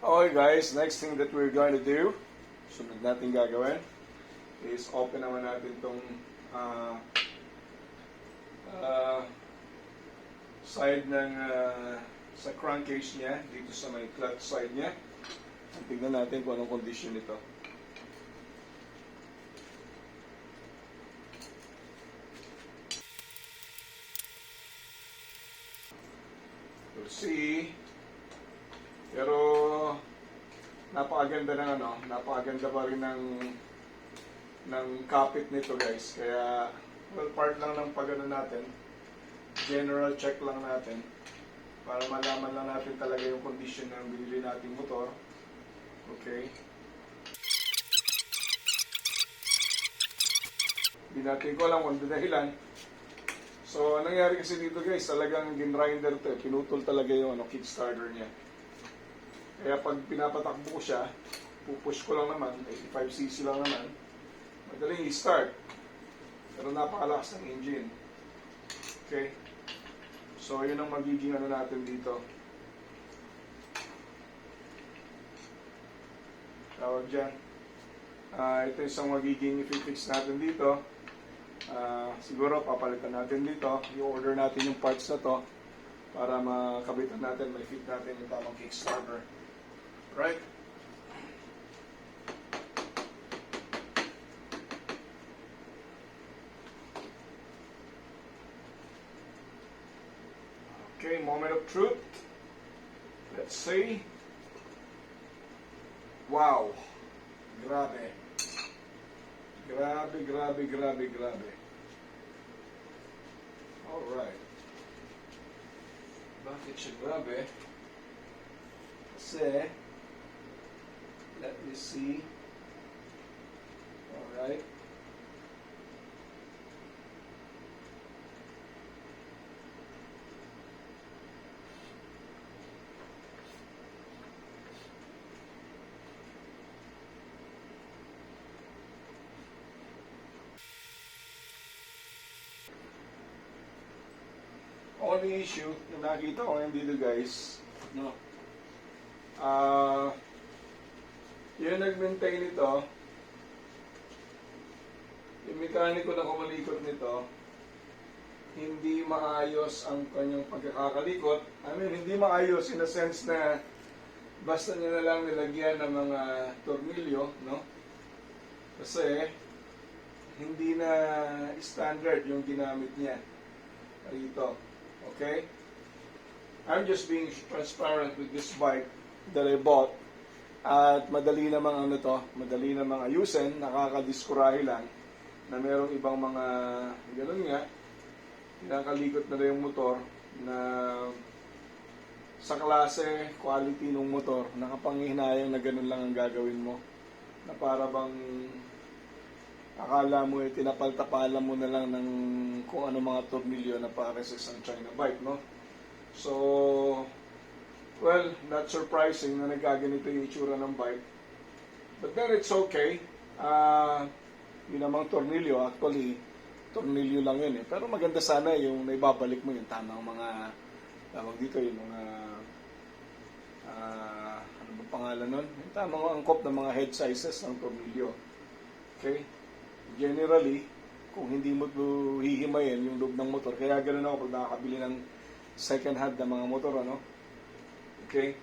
Okay guys, next thing that we're going to do, sunod natin gagawin, is open naman natin itong side ng sa crankcase niya, dito sa may clutch side niya. Tignan natin kung anong condition nito. We'll see. Pero napakaganda ng napakaganda pa rin ng kapit nito guys. Kaya well, part lang ng pagano natin. General check lang natin para malaman lang natin talaga yung condition ng binili nating motor. Okay. Hindi natin ko alam kung ano dahilan. So, anong nangyari kasi dito guys, talagang ginrinder to. Pinutol talaga yung kickstarter niya. Kaya pag pinapatakbo ko siya, pupush ko lang naman, 85cc lang naman, madaling i-start. Pero napakalakas ng engine. Okay? So, yun ang magiging natin dito. Tawag dyan. Ito isang magiging i-fix natin dito. Siguro papalitan natin dito. I-order natin yung parts na to para makabitan natin, may fit natin yung tamang kickstarter. Right? Okay, moment of truth. Let's see. Wow. Grabe. Grabe. Alright. Bakit siya grabe? Kasi, let me see. Alright. Only issue na nakita ko ngayon dito guys, no? Yung nag-maintain nito, yung mekaniko na kumalikot nito, hindi maayos ang kanyang pagkakakalikot. I mean, hindi maayos in a sense na basta niya na lang nilagyan ng mga tornilyo, no? Kasi hindi na standard yung ginamit niya rito. Okay? I'm just being transparent with this bike that I bought. At madali namang madali namang ayusin, nakakadiskurahe lang na merong ibang mga gano'n nga, kinakalikot na yung motor na sa klase, quality ng motor, nakapangihinayang na gano'n lang ang gagawin mo. Na para bang akala mo tinapal-tapalan mo na lang ng kung ano mga tornilyo na para sa isang China bike, no? So, well, not surprising na nagaganito yung itsura ng bike. But then it's okay. Yun namang tornilyo, actually, tornilyo lang yun eh. Pero maganda sana yung naibabalik mo yung tamang mga, tawag dito yung mga, ano ba pangalan nun? Yung tamang angkop ng mga head sizes ng tornilyo. Okay? Generally, kung hindi mo hihimayin yung loob ng motor, kaya ganoon ako pag nakakabili ng second hand na mga motor, ano? Okay?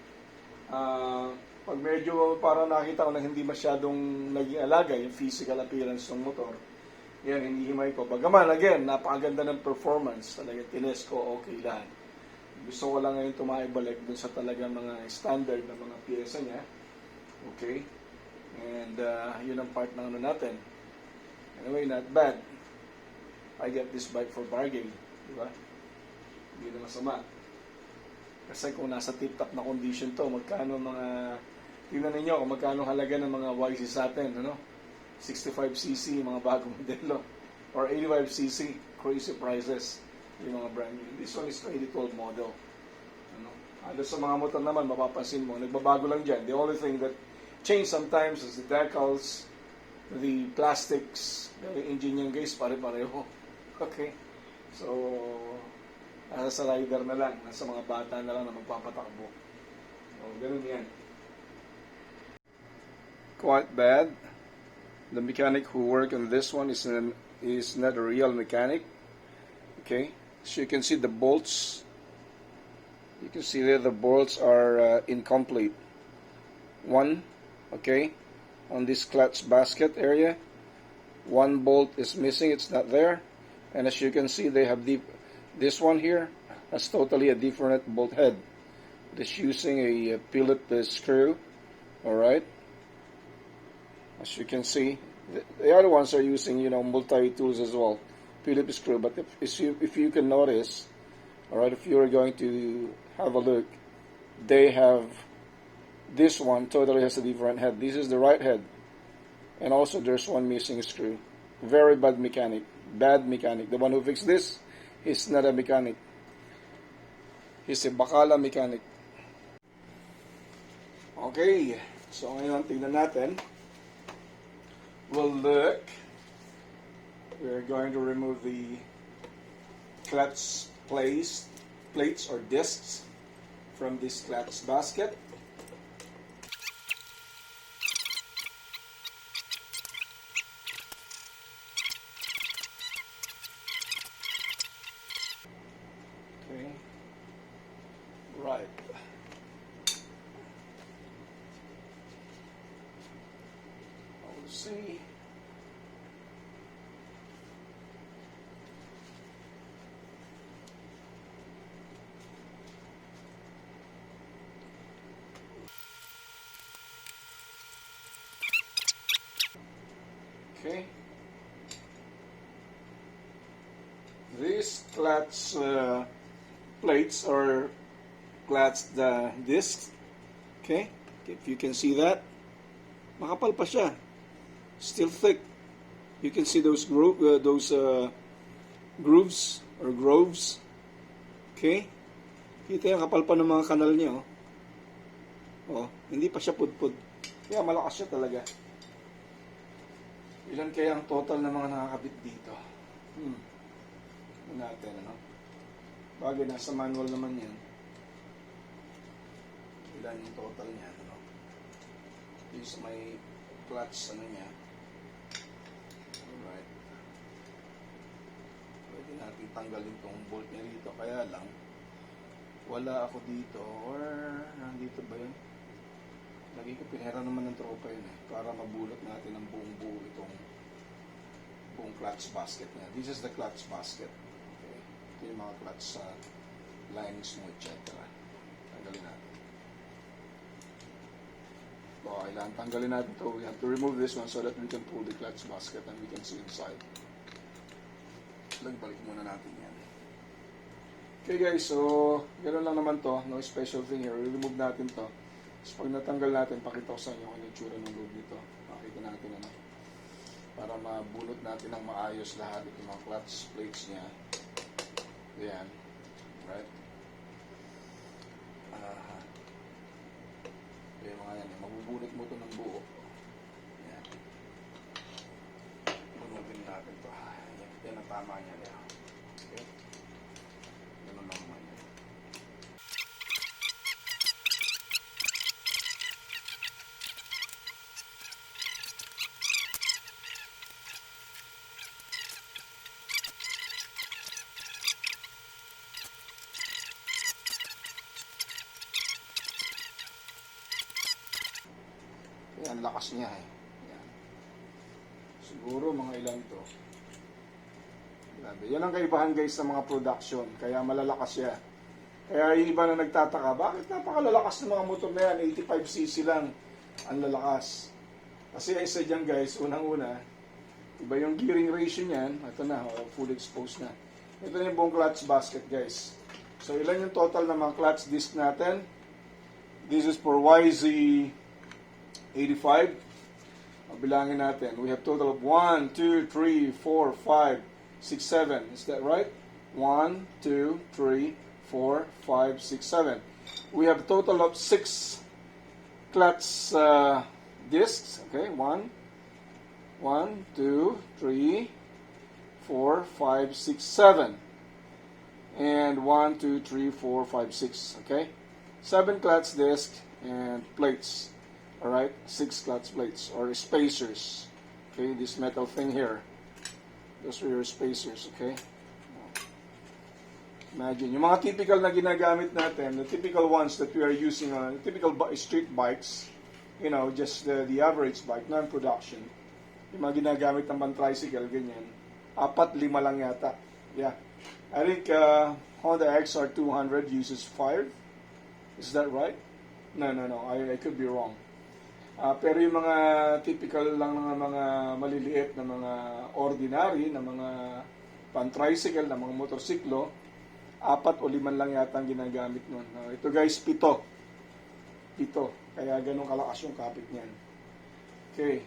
Pag medyo parang nakita ko na hindi masyadong naging alaga yung physical appearance ng motor, yan, hinihimay ko. Bagaman, again, napakaganda ng performance. Talaga, tines ko, okay lahat. Gusto ko lang ngayon tumaibalik dun sa talaga mga standard na mga piyesa niya. Okay? And yun ang part ng natin. Anyway, not bad. I get this bike for bargain. Diba? Hindi na masama. Kasi kung nasa tip-top na condition to, magkano mga, tingnan ninyo kung magkano halaga ng mga YZ sa atin, ano? 65cc, mga bagong modelo. Or 85cc, crazy prices. Yung mga brand new. This one is 2012 model. Ano? Halos sa mga motor naman, mapapansin mo, nagbabago lang dyan. The only thing that change sometimes is the decals, the plastics, yung engine niyan guys, pare-pareho. Okay? So, nasa sa rider na lang, nasa mga bata na lang na magpapatakbo. So, ganun yan. quite bad. The mechanic who worked on this one is not a real mechanic. Okay, so you can see the bolts. You can see there the bolts are incomplete. One, okay, on this clutch basket area, one bolt is missing. It's not there, and as you can see, they have this one here has totally a different bolt head. It's using a Phillips screw. All right. As you can see, the other ones are using, multi-tools as well, Phillips screw. But if you can notice, all right, if you are going to have a look, they have this one totally has a different head. This is the right head, and also there's one missing screw. Very bad mechanic. The one who fixed this is not a mechanic. He's a bakala mechanic. Okay, so ngayon tingnan natin. We'll look. We're going to remove the clutch plates or discs from this clutch basket. Okay. Right. Let's see. Okay. These clutch plates or clutch discs. Okay. If you can see that, makapal pa siya. Still thick. You can see those grooves or groves. Okay. Kita yung kapal pa ng mga kanal niya. Oh, hindi pa siya pudpud. Kaya malakas siya talaga. Ilan kaya ang total ng mga nakakabit dito? Natin, ano? Bagay, nasa manual naman yan. Ilan yung total niya, ano? This may clutch, ano niya. Alright. Pwede natin tanggalin tong bolt niya dito. Kaya lang, wala ako dito. Or, nandito ba yun? Lagi ko pinera naman ng tropa yun para mabulot natin ang buong buo itong buong clutch basket niya. This is the clutch basket. Okay. Ito yung mga clutch linings mo, etc. Tanggalin natin. So, kailangan tanggalin natin ito. We have to remove this one so that we can pull the clutch basket and we can see inside. Balik muna natin yan. Okay guys, so ganoon lang naman to. No special thing here. Remove natin to. So, pag natanggal natin, pakita ko sa inyo kung yung tsura ng loob nito. Makita natin para mabunot natin ng maayos lahat itong mga clutch plates niya. Ayan. Right? Ayan mga yan. Mabubunot mo ito ng buo. Ayan. Bunutin natin ito. Yan ang tama niya. Okay? Ganun lang naman yan. Ang lakas niya Yan. Siguro mga ilan to. Grabe. Yan ang kaibahan guys sa mga production. Kaya malalakas siya. Kaya yung iba na nagtataka, bakit napakalalakas ng mga motor na yan? 85cc lang ang lalakas. Kasi isa dyan guys, unang-una, iba yung gearing ratio niyan. Ito na, full exposed na. Ito na yung buong clutch basket guys. So ilan yung total ng mga clutch disc natin? This is for YZ85. Bilangin natin. We have total of 1, 2, 3, 4, 5, 6, 7. Is that right? 1, 2, 3, 4, 5, 6, 7. We have a total of 6 clutch discs. Okay, 1, 2, 3, 4, 5, 6, 7. And 1, 2, 3, 4, 5, 6. Okay? 7 clutch discs and plates. Alright, 6 clutch plates or spacers. Okay, this metal thing here. Those are your spacers, okay? Imagine, yung mga typical na ginagamit natin, the typical ones that we are using on typical street bikes, you know, just the average bike, non-production. Yung mga ginagamit ng tricycle, ganyan. 4-5 lang yata. Yeah. I think Honda XR200 uses 5. Is that right? No. I could be wrong. Pero yung mga typical lang ng mga maliliit na mga ordinary, na mga pan-tricycle, na mga motorsiklo, 4 o 5 lang yata ang ginagamit nun. Ito guys, 7. Kaya ganun kalakas yung kapit niyan. Okay.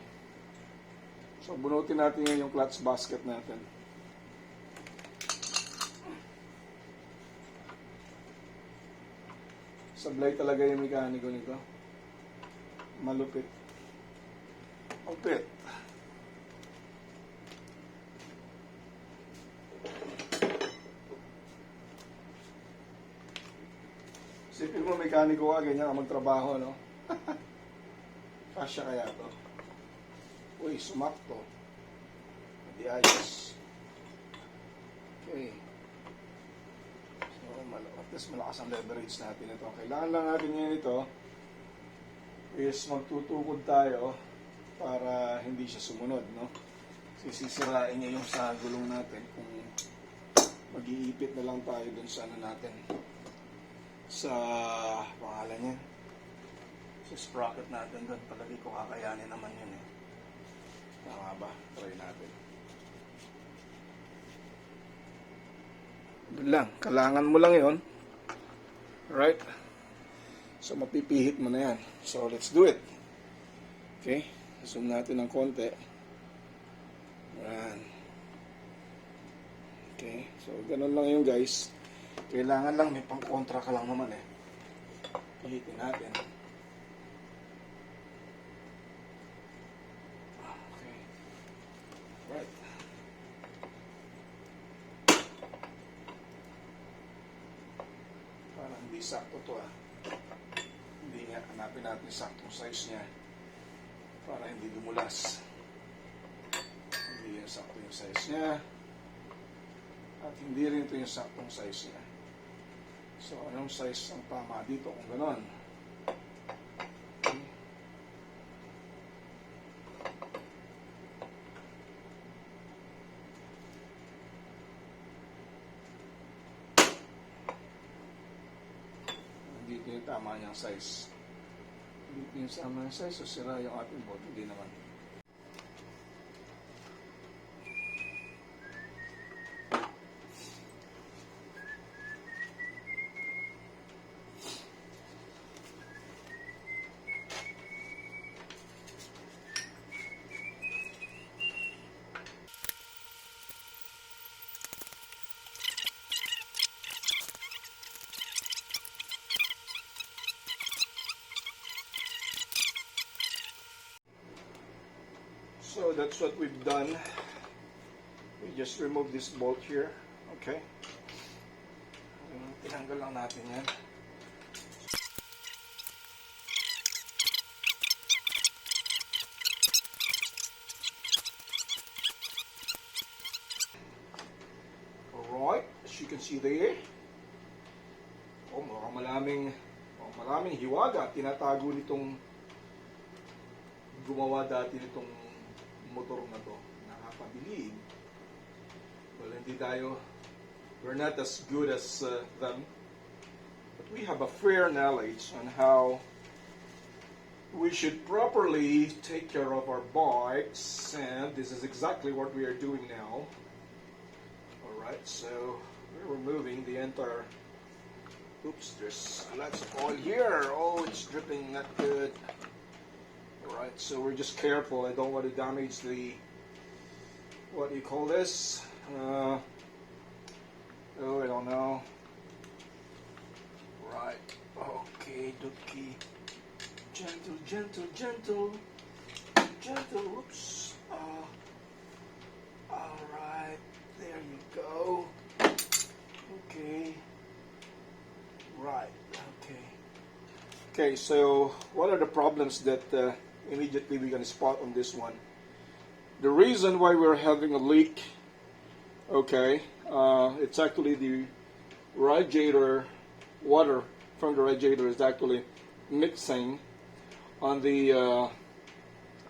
So, bunutin natin yan yung clutch basket natin. Sablay talaga yung mekaniko nito. Malupit. Malupit. Sipin mo, mekaniko ka, ganyan ka magtrabaho, no? Kasya kaya to. Uy, sumakto. Hindi ayos. Okay. So, at least malakas ang leverage natin ito. Kailangan lang natin ngayon ito is magtutukod tayo para hindi siya sumunod, no? Sisirain niya yung sa gulong natin kung mag-iipit na lang tayo dun sa ano natin. Sa pangalan niya. Sa sprocket natin doon. Palagi ko kakayanin naman yun eh. Tama ba? Try natin. Doon lang. Kailangan mo lang yun. Right? So mapipihit mo na yan. So let's do it. Okay? Zoom natin ng konti. Yan. Okay? So ganun lang yun guys. Kailangan lang, may pang-kontra ka lang naman eh. Pihitin natin. Okay. Right. Parang hindi sakto to ah. Hindi nga, hanapin natin saktong size niya. Para hindi lumulas. Hindi yan sakto yung size niya. At hindi rin ito yung saktong size niya. So, anong size ang tama dito kung gano'n? Okay. Dito yung tama niyang size. Dito yung tama niyang size, so sira yung ating bolt. Hindi naman. So that's what we've done. We just remove this bolt here. Okay. Tinanggal lang natin yan. Alright, as you can see there. Maraming hiwaga. Tinatago nitong gumawa dati nitong motor na to. Nakakabilib. Well, hindi tayo, we're not as good as them. But we have a fair knowledge on how we should properly take care of our bikes. And this is exactly what we are doing now. Alright, so we're removing the entire, oops, there's lots of oil here. Oh, it's dripping, not good. Alright, so we're just careful. I don't want to damage the, what do you call this? Oh, I don't know. Right, okay, dookie. Gentle, gentle, gentle. Gentle, whoops. Alright, there you go. Okay. Right, okay. Okay, so what are the problems that immediately we're going to spot on this one? The reason why we're having a leak, okay, it's actually the radiator water from the radiator is actually mixing on the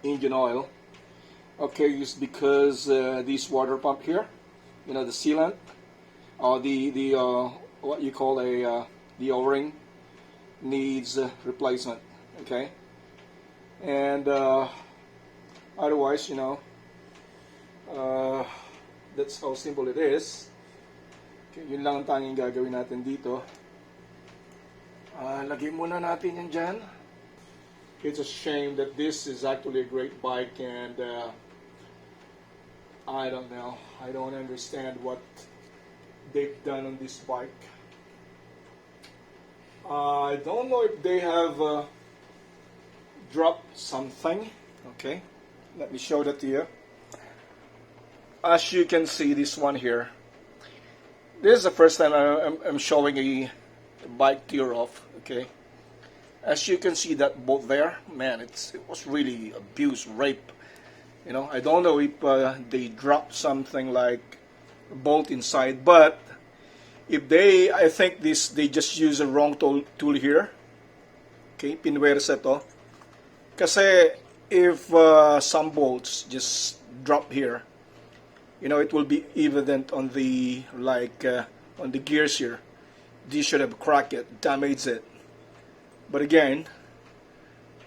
engine oil. Okay, it's because this water pump here, you know, the sealant, the what you call the O-ring needs replacement. Okay, and otherwise, you know, that's how simple it is. Okay, yun lang ang tanging gagawin natin dito. Lagay muna natin yan dyan. It's a shame that this is actually a great bike, and I don't know. I don't understand what they've done on this bike. I don't know if they have dropped something. Okay, let me show that to you. As you can see, this one here. This is the first time I'm showing a bike tear off. Okay, as you can see that bolt there, man, it was really abuse, rape. You know, I don't know if they dropped something like a bolt inside, but if I think they just use a wrong tool here. Okay, pinwersa to. Kasi if some bolts just drop here, you know, it will be evident on the on the gears here. These should have cracked it, damaged it. But again,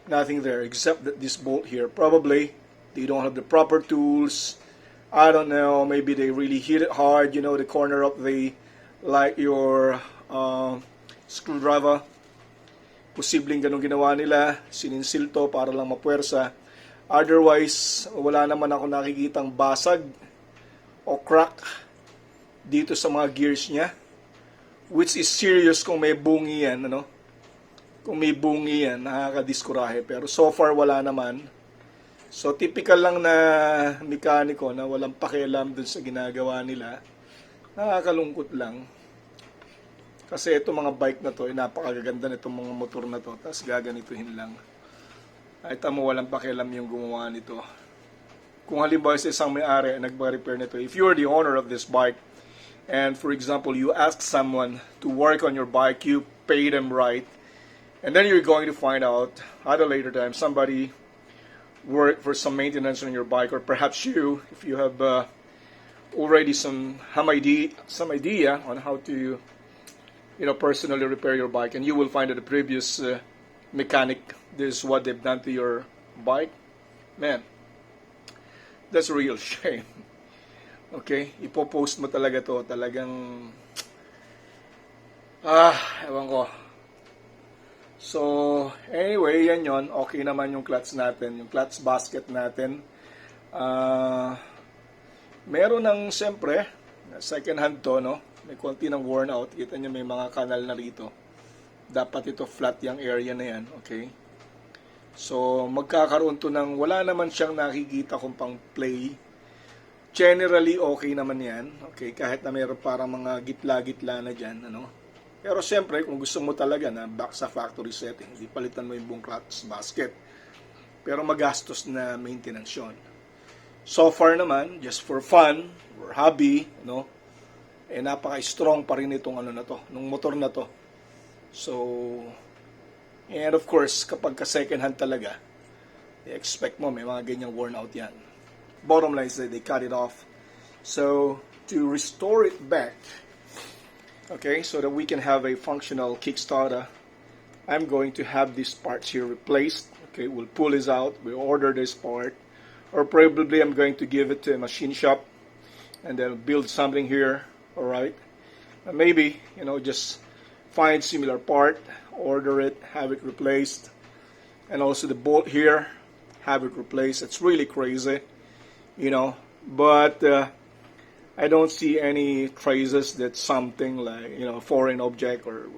nothing there except that this bolt here. Probably they don't have the proper tools. I don't know. Maybe they really hit it hard. You know, the corner of the your screwdriver. Posibleng ganun ginawa nila. Sininsil to para lang mapuwersa. Otherwise, wala naman ako nakikitang basag o crack dito sa mga gears niya, which is serious kung may bungi yan, ano? Kung may bungi yan, nakakadiskurahe. Pero so far wala naman. So typical lang na mekaniko na walang pakialam dun sa ginagawa nila. Nakakalungkot lang. Kasi itong mga bike na to, napakaganda nitong mga motor na to, tapos gaganituhin lang. Ay tamo, walang pakialam yung gumawa nito. Kung halimbawa sa isang may-ari nagpa-repair nito, if you're the owner of this bike, and for example, you ask someone to work on your bike, you pay them right, and then you're going to find out at a later time somebody worked for some maintenance on your bike, or perhaps you, if you have already some idea on how to, you know, personally repair your bike, and you will find that the previous mechanic, this is what they've done to your bike, man. That's a real shame. Okay? Ipopost mo talaga to. Talagang ewan ko. So, anyway, yan yon. Okay naman yung clutch natin. Yung clutch basket natin. Meron ng, siyempre, second hand to, no? May konti ng worn out. Kita nyo may mga kanal na rito. Dapat ito flat yung area na yan. Okay? So, magkakaroon to ng, wala naman siyang nakikita kung pang play. Generally, okay naman yan. Okay, kahit na mayroon parang mga gitla-gitla na dyan, ano. Pero siyempre, kung gusto mo talaga na back sa factory setting, di palitan mo yung buong clutch basket. Pero magastos na maintenance yun. So far naman, just for fun, or hobby, no, napaka-strong pa rin itong ano na to, nung motor na to. So, and of course, kapag ka-second hand talaga, i-expect mo may mga ganyang worn out yan. Bottom line is that they cut it off. So, to restore it back, okay, so that we can have a functional kickstarter, I'm going to have these parts here replaced. Okay, we'll pull this out, we'll order this part, or probably I'm going to give it to a machine shop, and then build something here, alright? Maybe, you know, just find similar part, order it, have it replaced, and also the bolt here, have it replaced. It's really crazy, you know, but I don't see any traces that something like, you know, foreign object or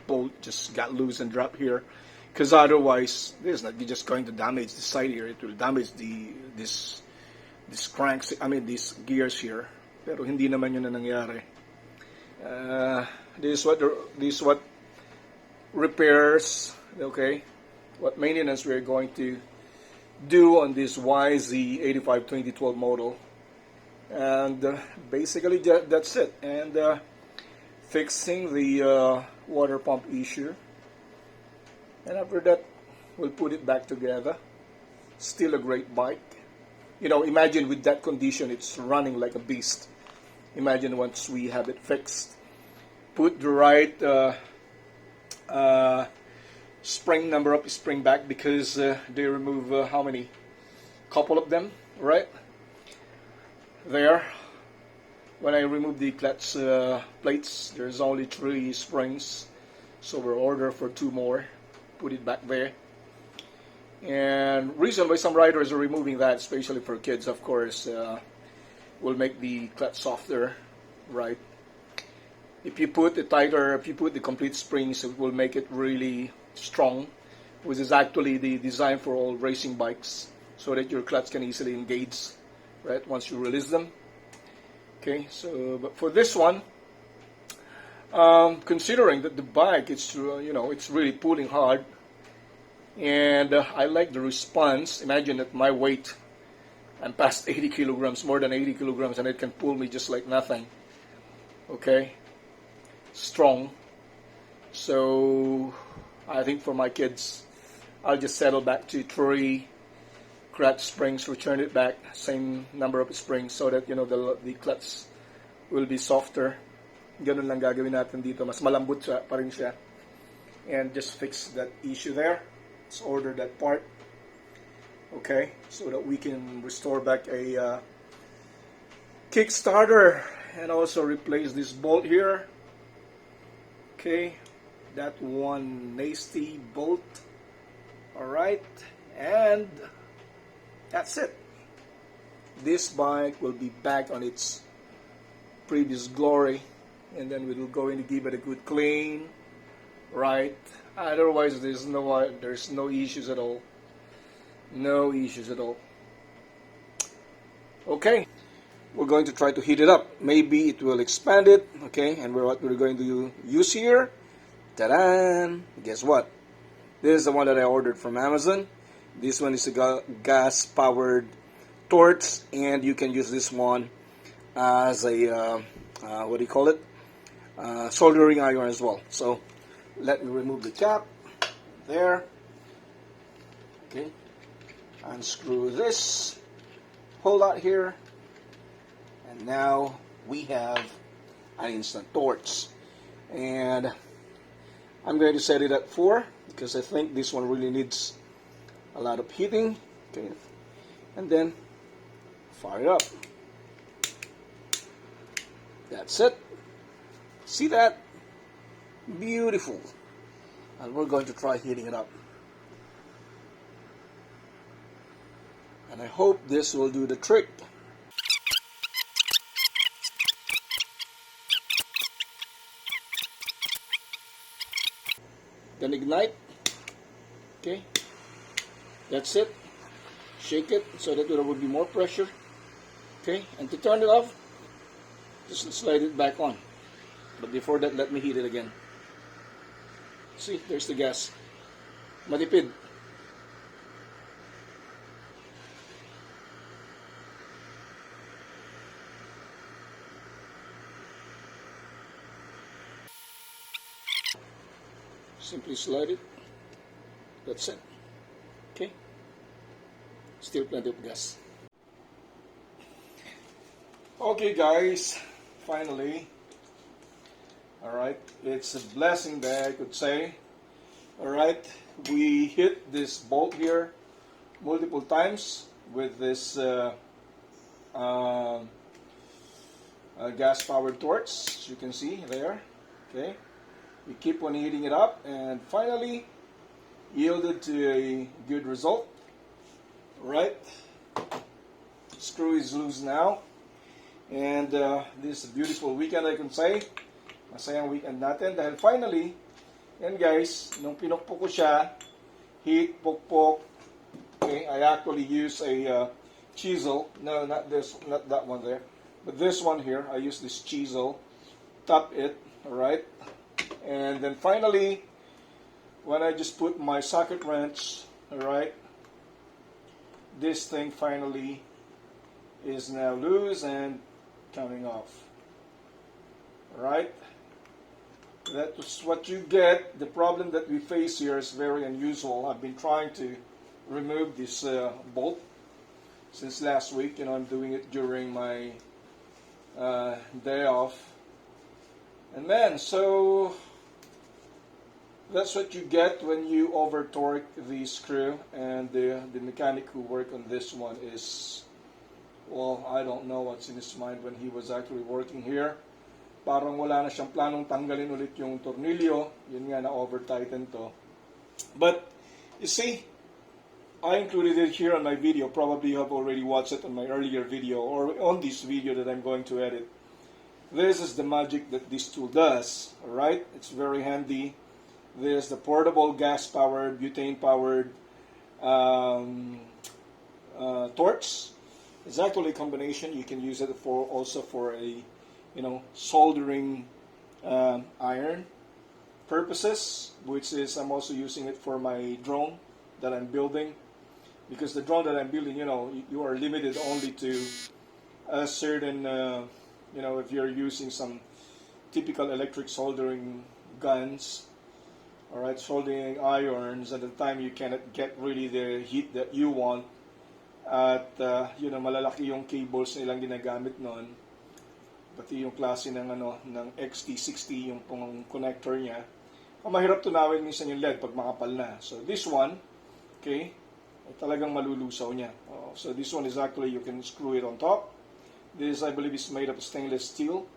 bolt just got loose and dropped here, because otherwise this is not just going to damage the side here. It will damage this cranks, I mean these gears here, pero hindi naman yun na nangyari. This is what repairs okay, what maintenance we're going to do on this YZ85 2012 model. And basically that's it. And fixing the water pump issue. And after that, we'll put it back together. Still a great bike. You know, imagine with that condition, it's running like a beast. Imagine once we have it fixed. Put the right spring number up, spring back, because they remove how many? Couple of them, right? There. When I remove the clutch plates, there's only 3 springs. So we'll order for 2 more. Put it back there. And reason why some riders are removing that, especially for kids, of course, will make the clutch softer, right? If you put it tighter, if you put the complete springs, it will make it really strong, which is actually the design for all racing bikes, so that your clutch can easily engage, right, once you release them. Okay, so but for this one, considering that the bike, it's it's really pulling hard, and I like the response. Imagine at my weight, I'm past 80 kilograms, more than 80 kilograms, and it can pull me just like nothing. Okay, strong. So I think for my kids, I'll just settle back to 3 clutch springs, return it back, same number of springs, so that the clutch will be softer. Ganun lang gagawin natin dito, mas malambot pa rin siya. And just fix that issue there. Let's order that part. Okay, so that we can restore back a Kickstarter, and also replace this bolt here. Okay, that one nasty bolt. Alright, and that's it. This bike will be back on its previous glory, and then we're going to give it a good clean, right? Otherwise, there's no issues at all. No issues at all. Okay, we're going to try to heat it up. Maybe it will expand it. Okay, and what we're going to use here, ta-da! Guess what? This is the one that I ordered from Amazon. This one is a gas-powered torch, and you can use this one as a what do you call it? Soldering iron as well. So let me remove the cap there. Okay, unscrew this hole out here, and now we have an instant torch. And I'm going to set it at 4 because I think this one really needs a lot of heating. Okay, and then fire it up. That's it. See that? Beautiful. And we're going to try heating it up. And I hope this will do the trick. Then ignite. Okay. That's it. Shake it so that there will be more pressure. Okay. And to turn it off, just slide it back on. But before that, let me heat it again. See, there's the gas. Matipid. Simply slide it. That's it. Okay. Still plenty of gas. Okay guys, finally. Alright, it's a blessing that I could say. Alright, we hit this bolt here multiple times with this gas-powered torch, as you can see there. Okay, we keep on heating it up, and finally yielded to a good result. Alright, screw is loose now, and this is a beautiful weekend, I can say. Masayang weekend natin dahil finally, yan guys, nung pinukpok ko siya, heat, pokpok, okay, I actually use a chisel. No, not this, not that one there, but this one here. I use this chisel, tap it, alright, and then finally when I just put my socket wrench, alright, this thing finally is now loose and coming off. Alright, that's what you get. The problem that we face here is very unusual. I've been trying to remove this bolt since last week. I'm doing it during my day off. And man, so that's what you get when you over torque the screw. And the mechanic who worked on this one is, well, I don't know what's in his mind when he was actually working here. Parang wala na siyang planong tanggalin ulit yung tornilyo. Yun nga, na-over-tighten to. But, you see, I included it here on my video. Probably you have already watched it on my earlier video or on this video that I'm going to edit. This is the magic that this tool does. Alright? It's very handy. There's the portable gas-powered, butane-powered torch. It's actually a combination. You can use it also for a soldering iron purposes, which is I'm also using it for my drone that I'm building, because the drone that I'm building, you are limited only to a certain, if you're using some typical electric soldering guns, alright, soldering irons, at the time you cannot get really the heat that you want at, malalaki yung cables nilang ginagamit noon. Pati yung klase ng XT60, yung pong connector niya. Mahirap tunawin minsan yung LED pag makapal na. So this one, okay, ay talagang malulusaw niya. So this one is actually, you can screw it on top. This, I believe, is made of stainless steel.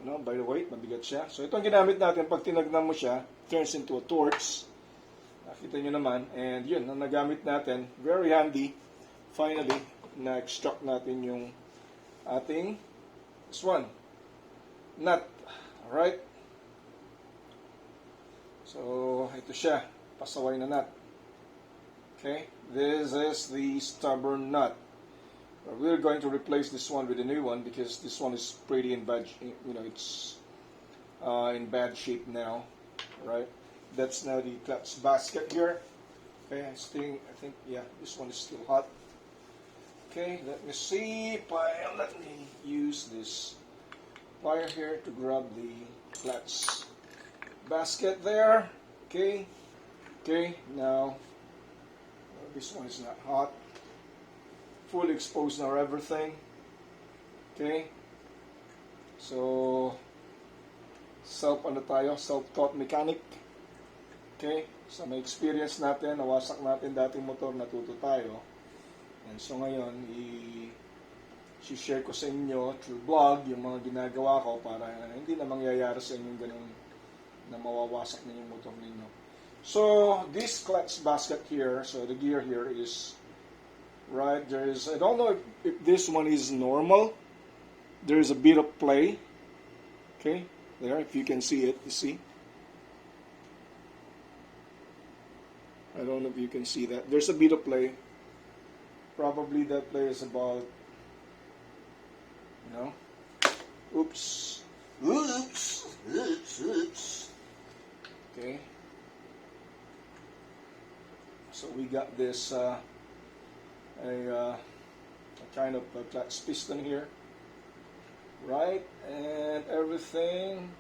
By the weight, mabigat siya. So itong ginamit natin, pag tinagnan mo siya, turns into a torch. Nakita nyo naman. And yun, ang nagamit natin, very handy. Finally, na-extract natin yung ating this one, nut. Alright? So, ito siya. Pasaway na nut. Okay? This is the stubborn nut. We're going to replace this one with a new one because this one is pretty in bad, it's in bad shape now. Right? That's now the clutch basket here. Okay, I think, yeah, this one is still hot. Okay, let me see. Let me use this wire here to grab the clutch basket there. Okay, now this one is not hot. Fully exposed now everything. Okay, so self-taught mechanic. Okay, sa may experience natin, nawasak natin dating motor, natuto tayo. And so ngayon, i-share ko sa inyo through vlog yung mga ginagawa ko para hindi na mangyayari sa inyo ganun na mawawasak na yung motor ninyo. So, this clutch basket here, so the gear here is, right, I don't know if this one is normal. There is a bit of play. Okay, there, if you can see it, you see? I don't know if you can see that. There's a bit of play. Probably that play is about, oops. Okay. So we got this, a kind of a clutch piston here. Right? And everything,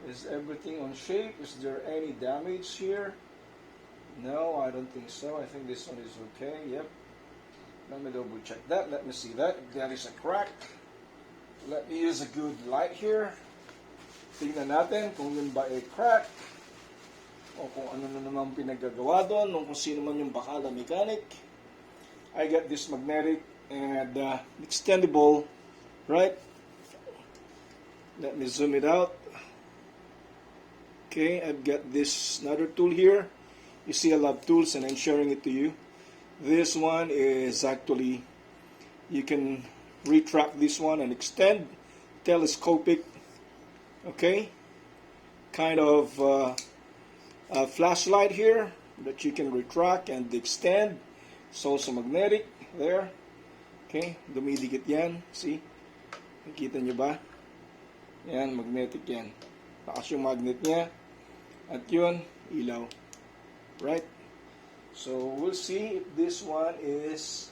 is everything on shape? Is there any damage here? No, I don't think so. I think this one is okay. Yep. Let me double check that. Let me see that. If that is a crack. Let me use a good light here. Tingnan natin kung yun ba ay crack. O kung ano na naman pinagagawa doon. Kung sino man yung bakala mechanic. I got this magnetic and extendable. Right? Let me zoom it out. Okay, I've got this another tool here. You see I love tools and I'm sharing it to you. This one is actually, you can retract this one and extend, telescopic, okay, kind of a flashlight here that you can retract and extend. It's also magnetic there, okay, dumidikit yan, see, nakita nyo ba? Yan, magnetic yan, taas yung magnet niya, At yun, ilaw. Right? So we'll see if this one is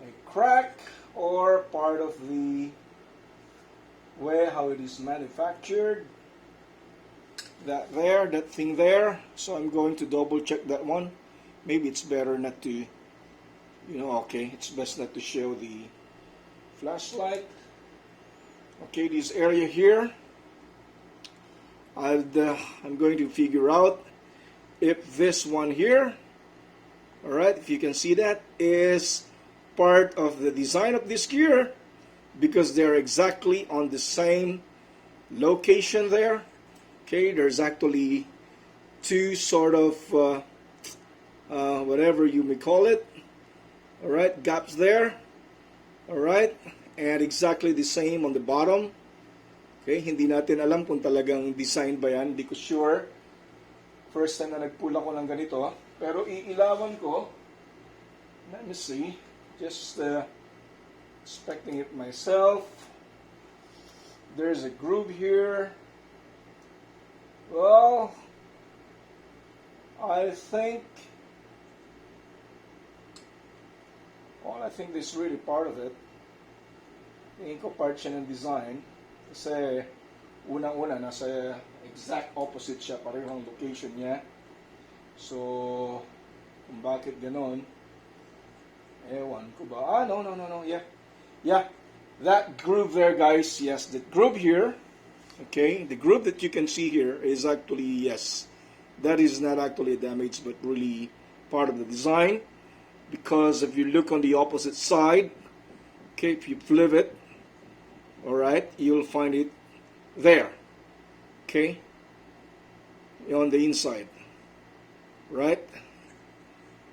a crack or part of the way how it is manufactured. That thing there. So I'm going to double check that one. Maybe it's better not to, okay, it's best not to show the flashlight. Okay, this area here, I'm going to figure out if this one here, alright, if you can see that, is part of the design of this gear, because they're exactly on the same location there. Okay, there's actually two sort of whatever you may call it, alright, gaps there, alright, and exactly the same on the bottom. Okay, hindi natin alam kung talagang design ba yan, hindi ko sure. First time na nagpull ako ng ganito, pero iilawan ko. Let me see, just inspecting it myself. There's a groove here. Well, I think this is really part of it. Tingin ko part siya ng design. Kasi unang-una, nasa exact opposite siya, parehong location niya. So, kung bakit ganon, ewan ko ba? No, yeah. That groove there, guys, yes, the groove here, okay, the groove that you can see here is actually, yes, that is not actually damaged, but really part of the design. Because if you look on the opposite side, okay, if you flip it, alright, you'll find it there, okay, on the inside, right,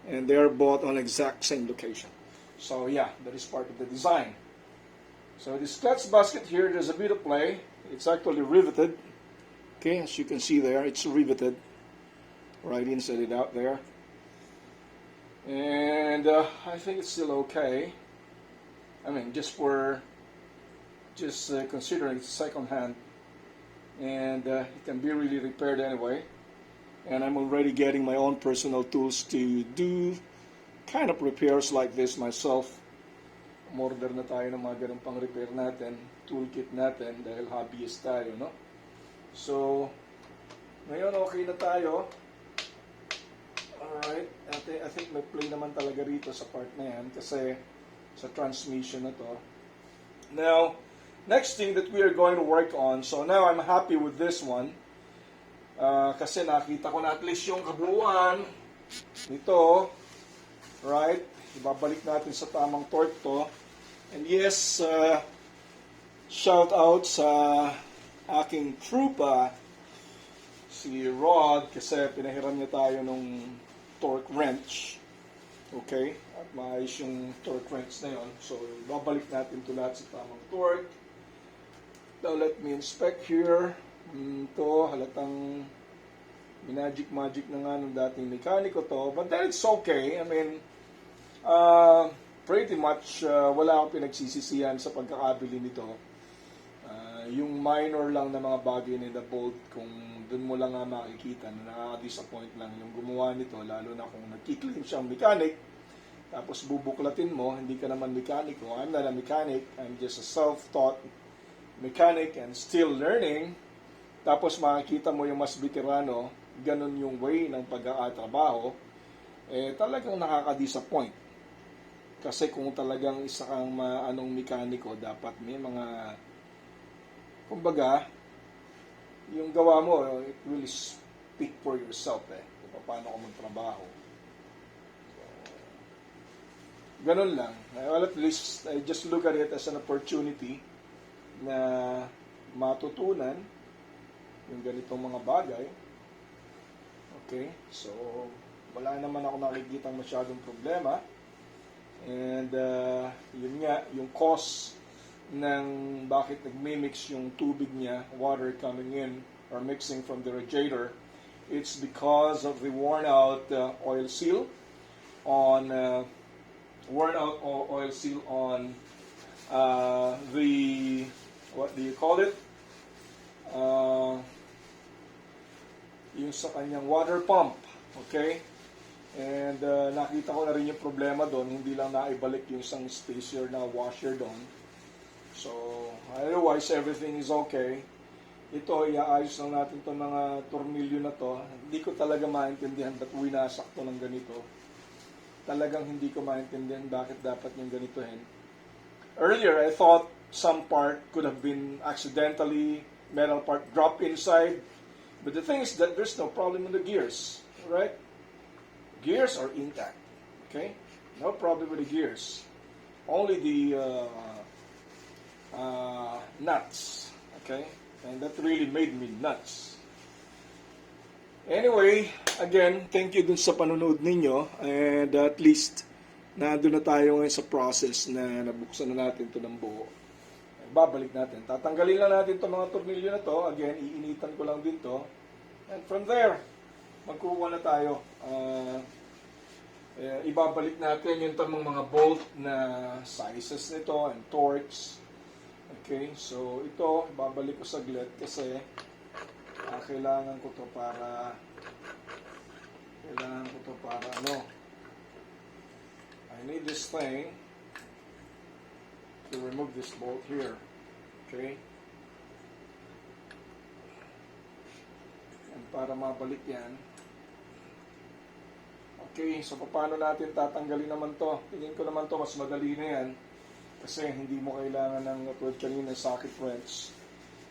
and they're both on exact same location. So yeah, that is part of the design. So this clutch basket here, there's a bit of play. It's actually riveted, okay, as you can see there, it's riveted right inside it out there, and I think it's still okay. I mean, just considering it's second hand, and it can be really repaired anyway. And I'm already getting my own personal tools to do kind of repairs like this myself. Order na tayo ng mga ganun pang repair natin, toolkit natin, dahil hobbyist tayo, no? So, ngayon okay na tayo. Alright, I think may play naman talaga rito sa part na yan, kasi sa transmission na to. Now, next thing that we are going to work on, so now I'm happy with this one, kasi nakita ko na at least yung kabuuan nito, right? Ibabalik natin sa tamang torque to. And yes, shout out sa aking trupa, si Rod, kasi pinahiram niya tayo nung torque wrench. Okay? At maayos yung torque wrench na yun. So, babalik natin ito lahat sa tamang torque. Now, let me inspect here. Ito, halatang magic na nga ng dating mekaniko to. But then it's okay. I mean, pretty much wala akong pinagsisisihan sa pagkakabili nito. Yung minor lang na mga bagay na bolt, kung dun mo lang nga makikita na nakaka-disappoint lang yung gumawa nito, lalo na kung nagkiklaim siyang mechanic, tapos bubuklatin mo, hindi ka naman mekaniko. I'm not a mechanic, I'm just a self-taught mechanic and still learning. Tapos makikita mo yung mas veterano, ganun yung way ng pag-aatrabaho, talagang nakaka-disappoint. Kasi kung talagang isa kang anong mekaniko, dapat may mga, kumbaga, yung gawa mo, it will speak for yourself kung paano ka magtrabaho. So, ganun lang. Well, at least, I just look at it as an opportunity na matutunan yung ganitong mga bagay. Okay? So, wala naman ako nakikitang masyadong problema. And yun nga, yung cause ng bakit nagmimix yung tubig niya, water coming in or mixing from the radiator, it's because of the worn out oil seal on the what do you call it? yung sa kanyang water pump. Okay? And nakita ko na rin yung problema doon, hindi lang naibalik yung isang spacer na washer doon. So, otherwise, everything is okay. Ito, iaayos lang natin itong mga tornilyo na to. Hindi ko talaga maintindihan ba't winasak to ng ganito. Talagang hindi ko maintindihan bakit dapat yung ganitohin. Earlier, I thought some part could have been accidentally, metal part dropped inside. But the thing is that there's no problem with the gears, right? Gears are intact, okay? No problem with the gears. Only the nuts, okay? And that really made me nuts. Anyway, again, thank you dun sa panonood ninyo. And at least, nandun na tayo ngayon sa process na nabuksan na natin ito ng buo. Babalik natin. Tatanggalin lang natin itong mga tornilyo na to. Again, iinitan ko lang din to. And from there, magkukuha na tayo. Ibabalik natin yung tamang mga bolt na sizes nito and torques. Okay, so ito, babalik ko saglit kasi kailangan ko to para ano, I need this thing to remove this bolt here. Okay, and para mabalik yan. Okay, so paano natin tatanggalin naman to? Tingin ko naman to mas madali na yan kasi hindi mo kailangan ng tulad kanina socket wrench.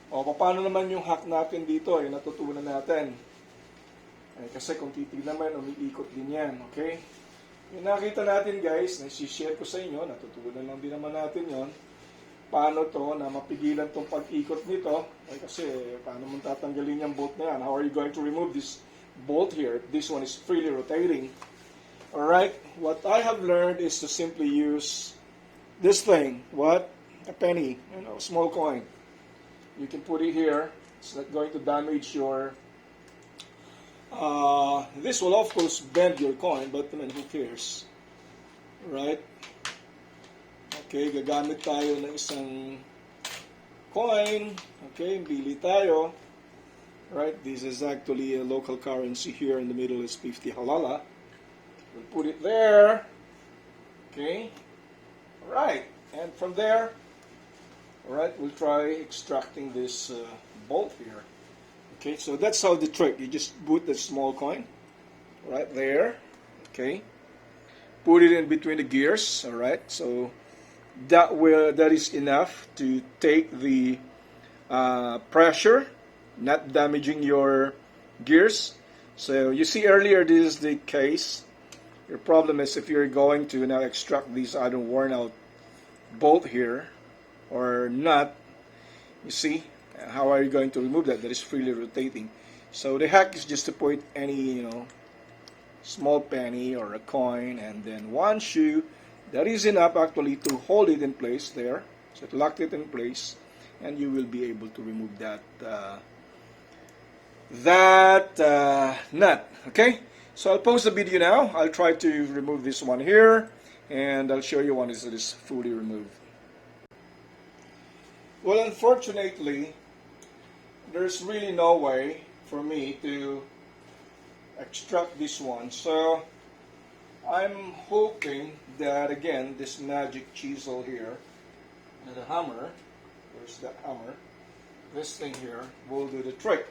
O paano naman yung hack natin dito? Natutunan natin. Kasi kung titignan naman, umiikot din yan. Okay? Yung nakita natin guys, na-share ko sa inyo, natutunan lang din naman natin yon. Paano to na mapigilan tong pag-ikot nito? Kasi paano mo tatanggalin yung bolt na yan? How are you going to remove this bolt here? This one is freely rotating. Alright, what I have learned is to simply use this thing. What? A penny, a small coin. You can put it here. It's not going to damage your... this will of course bend your coin, but I mean, who cares? Right? Okay, gagamit tayo ng isang coin. Okay, bili tayo. Right, this is actually a local currency here in the middle is 50 halala. We'll put it there. Okay. Alright. And from there, alright, we'll try extracting this bolt here. Okay, so that's how the trick. You just put the small coin right there. Okay. Put it in between the gears. Alright, so that is enough to take the pressure, not damaging your gears. So you see earlier, this is the case. Your problem is if you're going to now extract these other worn out bolt here or nut, you see, how are you going to remove that? That is freely rotating. So the hack is just to put any, small penny or a coin and then one shoe. That is enough actually to hold it in place there. So it locked it in place and you will be able to remove that nut. Okay? So I'll pause the video now. I'll try to remove this one here, and I'll show you when it is fully removed. Well, unfortunately, there's really no way for me to extract this one. So I'm hoping that, again, this magic chisel here, and the hammer, where's that hammer? This thing here will do the trick.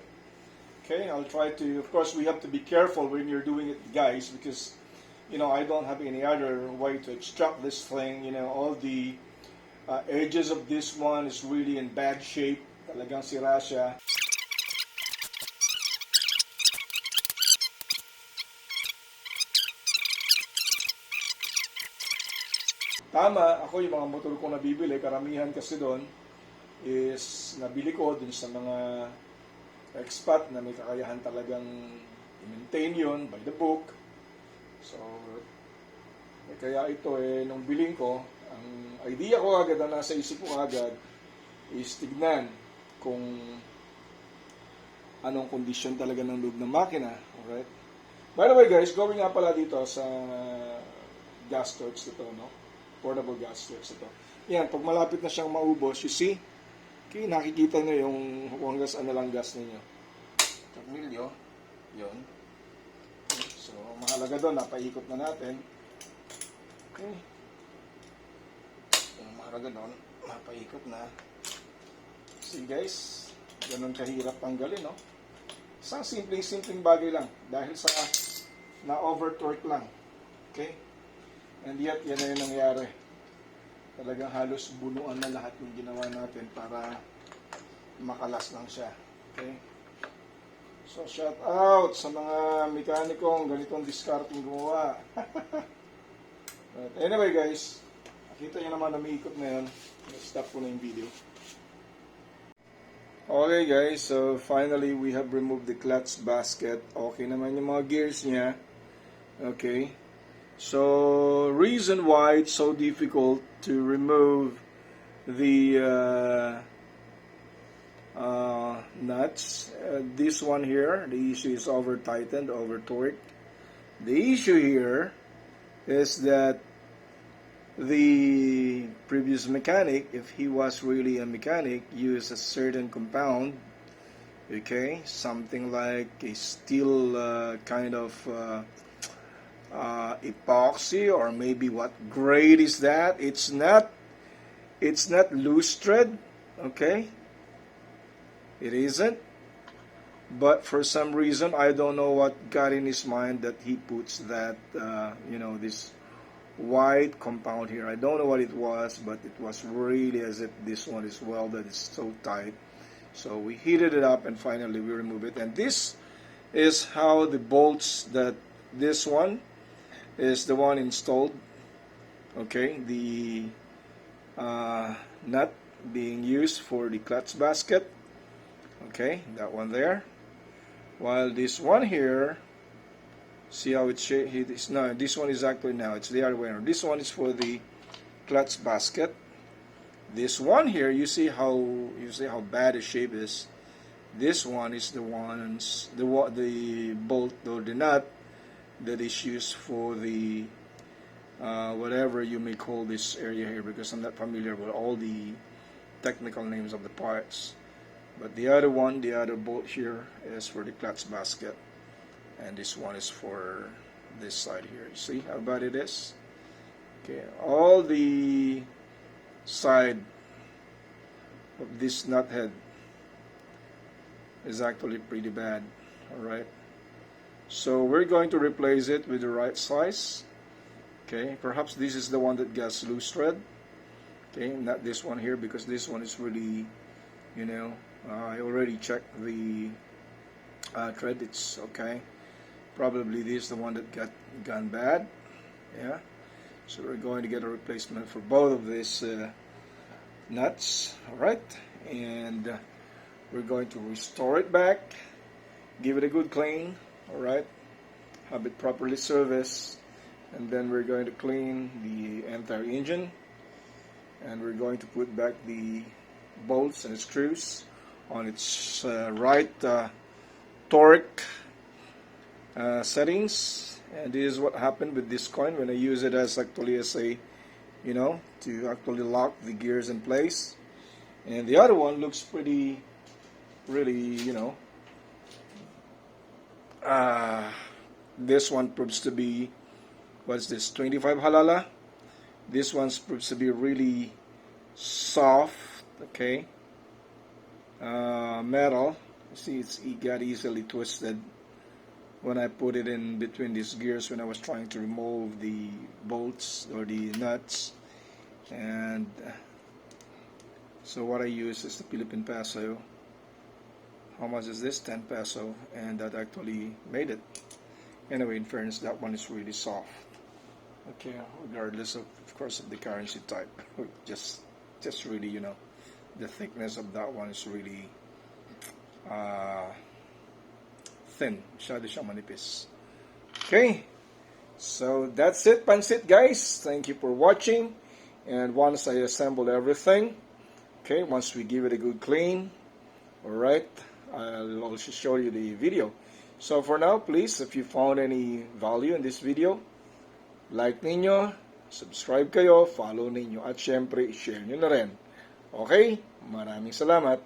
Okay, I'll try to, of course, we have to be careful when you're doing it, guys, because, I don't have any other way to extract this thing. All the edges of this one is really in bad shape. Talagang sira siya. Tama, ako yung mga motor kong nabibili, karamihan kasi doon is nabili ko dun sa mga expat na may kakayahan talagang i-maintain yun by the book. So, kaya ito nung biling ko, ang idea ko agad, ang nasa isip ko agad, is tignan kung anong kondisyon talaga ng loob ng makina. Alright? By the way guys, going nga pala dito sa gas torch ito, portable gas torch ito. Yan, pag malapit na siyang maubos, you see, okay, nakikita nyo yung hanggang saan na lang gas ninyo. Tornilyo. Yun. Okay. So, mahalaga doon, napaikot na natin. Okay. Yung mahalaga doon, napaikot na. See guys, ganun kahirap tanggalin, no? Isang simpleng bagay lang dahil sa na-over-torque lang. Okay? And yet, yan na yung nangyari. Talagang halos bunuan na lahat yung ginawa natin para makalas lang siya. Okay? So, shout out sa mga mekanikong ganitong discarding gumawa. But anyway guys, nakita nyo naman na umiikot na yun. Stop ko na yung video. Okay guys, so finally we have removed the clutch basket. Okay naman yung mga gears niya. Okay. So, reason why it's so difficult to remove the nuts. This one here, the issue is over tightened, over torqued. The issue here is that the previous mechanic, if he was really a mechanic, used a certain compound, okay, something like a steel kind of epoxy, or maybe what grade is that? It's not loose thread, okay. It isn't, but for some reason I don't know what got in his mind that he puts that this white compound here. I don't know what it was, but it was really as if this one is welded. It's so tight. So we heated it up and finally we remove it. And this is how the bolts, that this one is the one installed. Okay, the nut being used for the clutch basket. Okay, that one there. While this one here, see how it's shaped? No, this one is actually, now it's the other way around. This one is for the clutch basket. This one here, you see how bad the shape is. This one is the bolt or the nut that is used for the whatever you may call this area here, because I'm not familiar with all the technical names of the parts. But the other one, the other bolt here, is for the clutch basket, and this one is for this side here. You see how bad it is? Okay, all the side of this nut head is actually pretty bad. Alright, so we're going to replace it with the right size. Okay, perhaps this is the one that gets loose thread. Okay, not this one here, because this one is really, I already checked the thread. It's okay. Probably this is the one that gone bad. Yeah, so we're going to get a replacement for both of these nuts. Alright, and we're going to restore it back, give it a good clean. Alright, have it properly serviced, and then we're going to clean the entire engine, and we're going to put back the bolts and screws on its right torque settings. And this is what happened with this coin when I use it as actually as a, to actually lock the gears in place. And the other one looks pretty, really, this one proves to be, what's this, 25 halala. This one proves to be really soft, okay, metal. You see, it got easily twisted when I put it in between these gears when I was trying to remove the bolts or the nuts. And so what I use is the Philippine peso. How much is this? 10 peso, and that actually made it. Anyway, in fairness, that one is really soft. Okay, regardless of course, of the currency type. Just really, the thickness of that one is really thin. Masyado siyang manipis. Okay, so that's it, Pansit guys. Thank you for watching. And once I assemble everything, okay, once we give it a good clean, alright, I'll also show you the video. So for now, please, if you found any value in this video, like ninyo, subscribe kayo, follow ninyo, at syempre, share nyo na rin. Okay? Maraming salamat.